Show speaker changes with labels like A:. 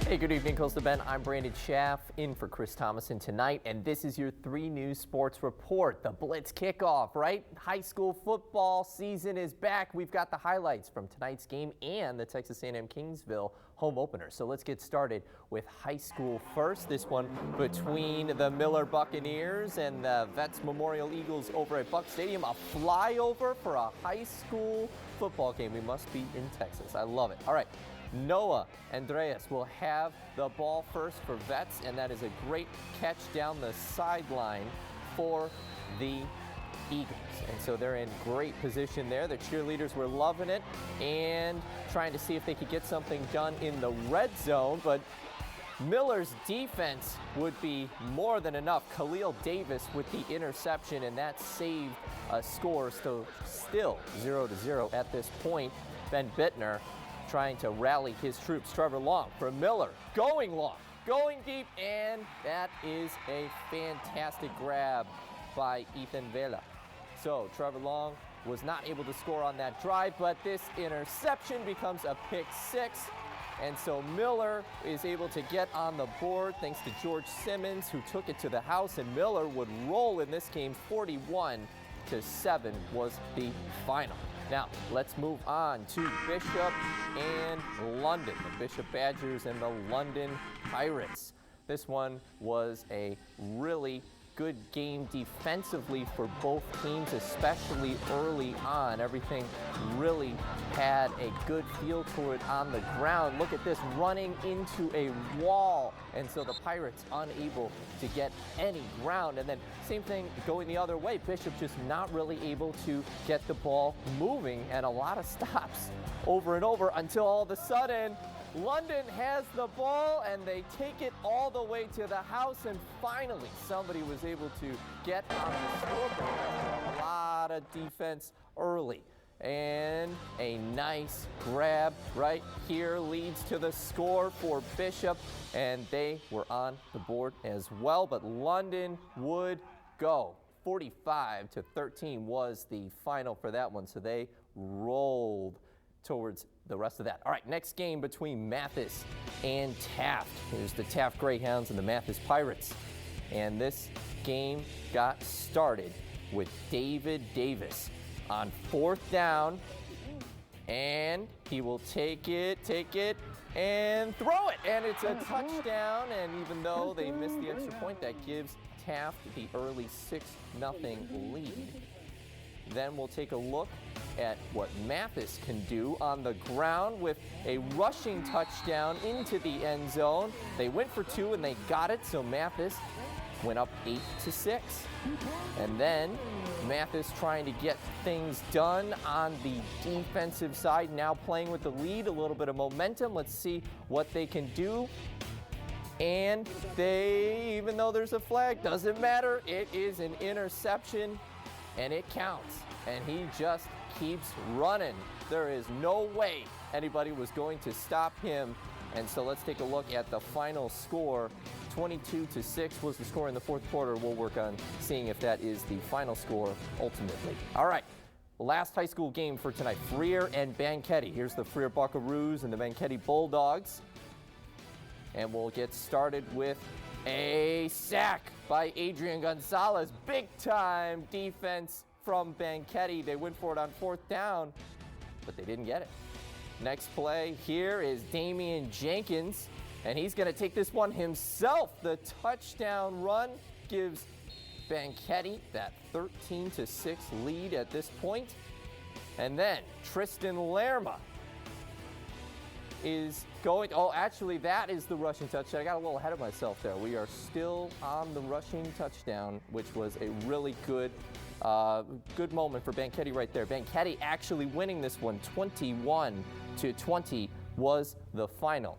A: Hey, good evening, Coastal Bend. I'm Brandon Schaff in for Chris Thomason tonight, and this is your 3 News Sports Report. The Blitz kickoff, right? High school football season is back. We've got the highlights from tonight's game and the Texas A&M Kingsville home opener. So let's get started with high school first. This one between the Miller Buccaneers and the Vets Memorial Eagles over at Buck Stadium. A flyover for a high school football game. We must be in Texas. I love it. All right. Noah Andreas will have the ball first for Vets, and that is a great catch down the sideline for the Eagles. And so they're in great position there. The cheerleaders were loving it and trying to see if they could get something done in the red zone, but Miller's defense would be more than enough. Khalil Davis with the interception, and that saved a score, so still 0-0 at this point. Ben Bittner trying to rally his troops. Trevor Long from Miller, going long, going deep, and that is a fantastic grab by Ethan Vela. So Trevor Long was not able to score on that drive, but this interception becomes a pick 6. And so Miller is able to get on the board thanks to George Simmons, who took it to the house, and Miller would roll in this game. 41-7 was the final. Now, let's move on to Bishop and London, the Bishop Badgers and the London Pirates. This one was a really good game defensively for both teams, especially early on. Everything really had a good feel to it on the ground. Look at this, running into a wall, and so the Pirates unable to get any ground. And then same thing going the other way. Bishop just not really able to get the ball moving, and a lot of stops over and over until all of a sudden London has the ball and they take it all the way to the house, and finally somebody was able to get on the scoreboard. A lot of defense early, and a nice grab right here leads to the score for Bishop, and they were on the board as well, but London would go. 45-13 was the final for that one, so they rolled towards the rest of that. All right, next game between Mathis and Taft. Here's the Taft Greyhounds and the Mathis Pirates. And this game got started with David Davis on 4th down. And he will take it, and throw it. And it's a touchdown. And even though they missed the extra point, that gives Taft the early 6-0 lead. Then we'll take a look at what Mathis can do on the ground with a rushing touchdown into the end zone. They went for 2 and they got it, so Mathis went up 8-6. And then Mathis trying to get things done on the defensive side, now playing with the lead, a little bit of momentum. Let's see what they can do. And they, even though there's a flag, doesn't matter. It is an interception, and it counts. And he just keeps running. There is no way anybody was going to stop him. And so let's take a look at the final score. 22-6 was the score in the 4th quarter. We'll work on seeing if that is the final score ultimately. All right, last high school game for tonight, Freer and Banquete. Here's the Freer Buckaroos and the Banquete Bulldogs. And we'll get started with a sack by Adrian Gonzalez. Big time defense from Banquete. They went for it on 4th down, but they didn't get it. Next play here is Damian Jenkins, and he's going to take this one himself. The touchdown run gives Banquete that 13-6 lead at this point. And then Tristan Lerma is going, oh, actually that is the rushing touchdown. I got a little ahead of myself there. We are still on the rushing touchdown, which was a really good moment for Banquete right there. Banquete actually winning this one 21-20 was the final.